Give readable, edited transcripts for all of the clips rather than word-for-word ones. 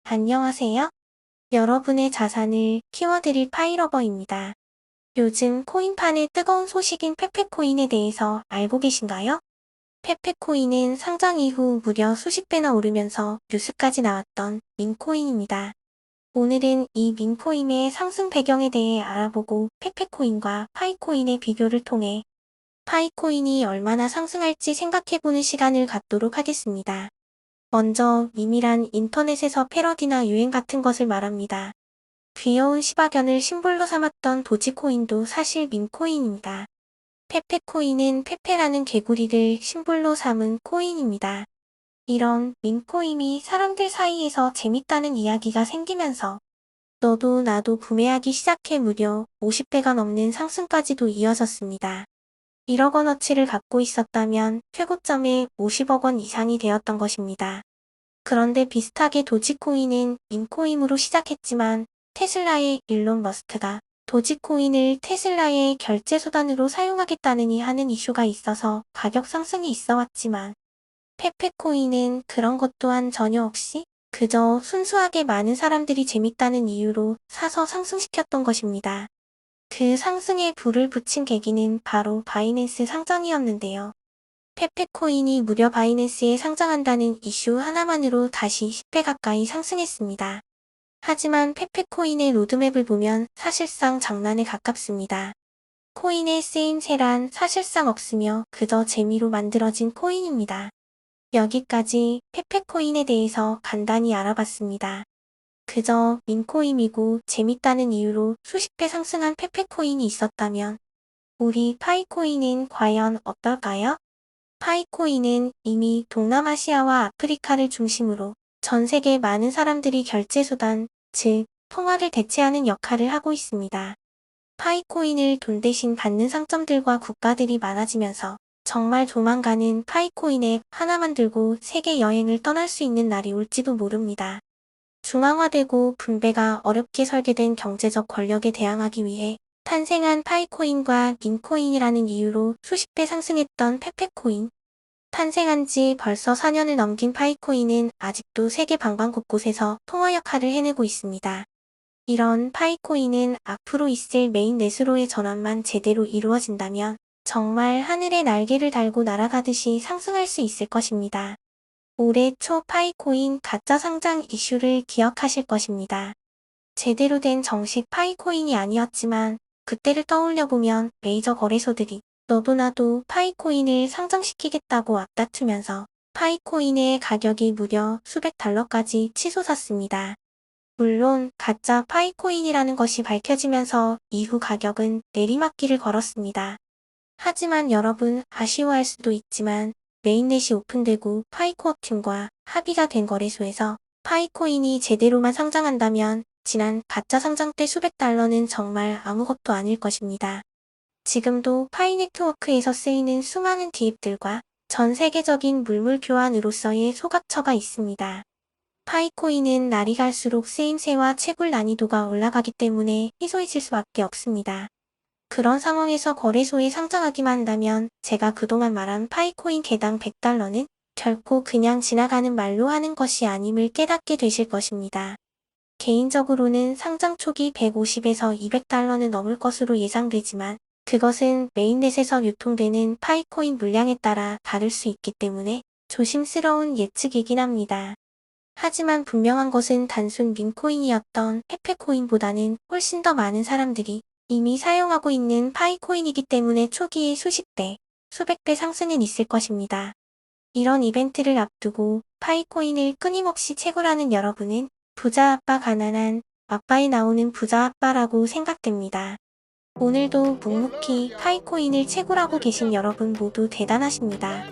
안녕하세요. 여러분의 자산을 키워드릴 파이러버입니다. 요즘 코인판의 뜨거운 소식인 페페코인에 대해서 알고 계신가요? 페페코인은 상장 이후 무려 수십 배나 오르면서 뉴스까지 나왔던 밈코인입니다. 오늘은 이 밈코인의 상승 배경에 대해 알아보고 페페코인과 파이코인의 비교를 통해 파이코인이 얼마나 상승할지 생각해보는 시간을 갖도록 하겠습니다. 먼저 밈이란 인터넷에서 패러디나 유행 같은 것을 말합니다. 귀여운 시바견을 심볼로 삼았던 도지코인도 사실 밈코인입니다. 페페코인은 페페라는 개구리를 심볼로 삼은 코인입니다. 이런 밈코인이 사람들 사이에서 재밌다는 이야기가 생기면서 너도 나도 구매하기 시작해 무려 50배가 넘는 상승까지도 이어졌습니다. 1억 원어치를 갖고 있었다면 최고점에 50억 원 이상이 되었던 것입니다. 그런데 비슷하게 도지코인은 밈코인으로 시작했지만 테슬라의 일론 머스크가 도지코인을 테슬라의 결제 수단으로 사용하겠다느니 하는 이슈가 있어서 가격 상승이 있어 왔지만 페페코인은 그런 것 또한 전혀 없이 그저 순수하게 많은 사람들이 재밌다는 이유로 사서 상승시켰던 것입니다. 그 상승에 불을 붙인 계기는 바로 바이낸스 상장이었는데요. 페페코인이 무려 바이낸스에 상장한다는 이슈 하나만으로 다시 10배 가까이 상승했습니다. 하지만 페페코인의 로드맵을 보면 사실상 장난에 가깝습니다. 코인의 쓰임새란 사실상 없으며 그저 재미로 만들어진 코인입니다. 여기까지 페페코인에 대해서 간단히 알아봤습니다. 그저 밈코인이고 재밌다는 이유로 수십 배 상승한 페페코인이 있었다면 우리 파이코인은 과연 어떨까요? 파이코인은 이미 동남아시아와 아프리카를 중심으로 전 세계 많은 사람들이 결제수단, 즉 통화를 대체하는 역할을 하고 있습니다. 파이코인을 돈 대신 받는 상점들과 국가들이 많아지면서 정말 조만간은 파이코인 앱 하나만 들고 세계 여행을 떠날 수 있는 날이 올지도 모릅니다. 중앙화되고 분배가 어렵게 설계된 경제적 권력에 대항하기 위해 탄생한 파이코인과 밈코인이라는 이유로 수십 배 상승했던 페페코인. 탄생한 지 벌써 4년을 넘긴 파이코인은 아직도 세계 방방곳곳에서 통화 역할을 해내고 있습니다. 이런 파이코인은 앞으로 있을 메인넷으로의 전환만 제대로 이루어진다면 정말 하늘에 날개를 달고 날아가듯이 상승할 수 있을 것입니다. 올해 초 파이코인 가짜 상장 이슈를 기억하실 것입니다. 제대로 된 정식 파이코인이 아니었지만 그때를 떠올려보면 메이저 거래소들이 너도 나도 파이코인을 상장시키겠다고 앞다투면서 파이코인의 가격이 무려 수백 달러까지 치솟았습니다. 물론 가짜 파이코인이라는 것이 밝혀지면서 이후 가격은 내리막길을 걸었습니다. 하지만 여러분 아쉬워할 수도 있지만 메인넷이 오픈되고 파이코업 팀과 합의가 된 거래소에서 파이코인이 제대로만 상장한다면 지난 가짜 상장 때 수백 달러는 정말 아무것도 아닐 것입니다. 지금도 파이네트워크에서 쓰이는 수많은 기입들과 전 세계적인 물물 교환으로서의 소각처가 있습니다. 파이코인은 날이 갈수록 쓰임새와 채굴 난이도가 올라가기 때문에 희소해질 수밖에 없습니다. 그런 상황에서 거래소에 상장하기만 한다면 제가 그동안 말한 파이코인 개당 100달러는 결코 그냥 지나가는 말로 하는 것이 아님을 깨닫게 되실 것입니다. 개인적으로는 상장 초기 150에서 200달러는 넘을 것으로 예상되지만 그것은 메인넷에서 유통되는 파이코인 물량에 따라 다를 수 있기 때문에 조심스러운 예측이긴 합니다. 하지만 분명한 것은 단순 밈코인이었던 페페코인보다는 훨씬 더 많은 사람들이 이미 사용하고 있는 파이코인이기 때문에 초기에 수십 배, 수백 배 상승은 있을 것입니다. 이런 이벤트를 앞두고 파이코인을 끊임없이 채굴하는 여러분은 부자 아빠 가난한 아빠에 나오는 부자 아빠라고 생각됩니다. 오늘도 묵묵히 파이코인을 채굴하고 계신 여러분 모두 대단하십니다.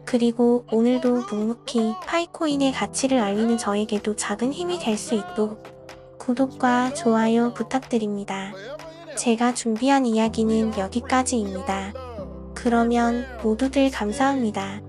그리고 오늘도 묵묵히 파이코인의 가치를 알리는 저에게도 작은 힘이 될 수 있도록 구독과 좋아요 부탁드립니다. 제가 준비한 이야기는 여기까지입니다. 그러면 모두들 감사합니다.